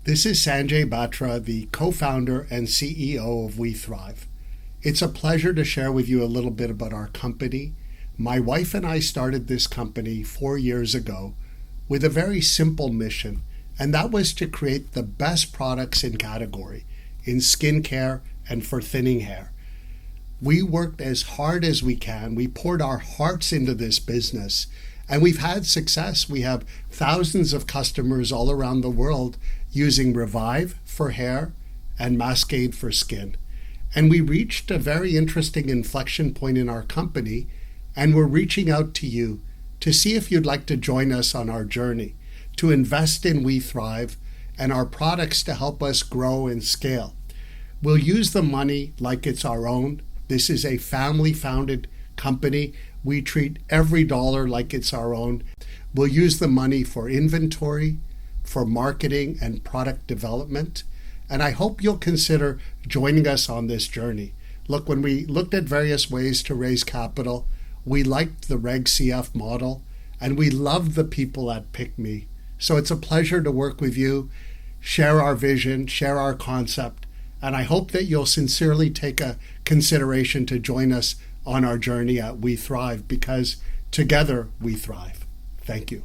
This is Sanjay Batra, the co-founder and CEO of WeThrivv. It's a pleasure to share with you a little bit about our company. My wife and I started this company 4 years ago with a very simple mission, and that was to create the best products in category in skincare and for thinning hair. We worked as hard as we can. We poured our hearts into this business, and we've had success. We have thousands of customers all around the world using Revive for hair and Mascade for skin. And we reached a very interesting inflection point in our company, and we're reaching out to you to see if you'd like to join us on our journey, to invest in WeThrivv and our products to help us grow and scale. We'll use the money like it's our own. This is a family-founded company. We treat every dollar like it's our own. We'll use the money for inventory, for marketing and product development, and I hope you'll consider joining us on this journey. Look, when we looked at various ways to raise capital, we liked the Reg CF model, and we loved the people at PickMe. So it's a pleasure to work with you, share our vision, share our concept, and I hope that you'll sincerely take a consideration to join us on our journey at WeThrivv, because together we thrive. Thank you.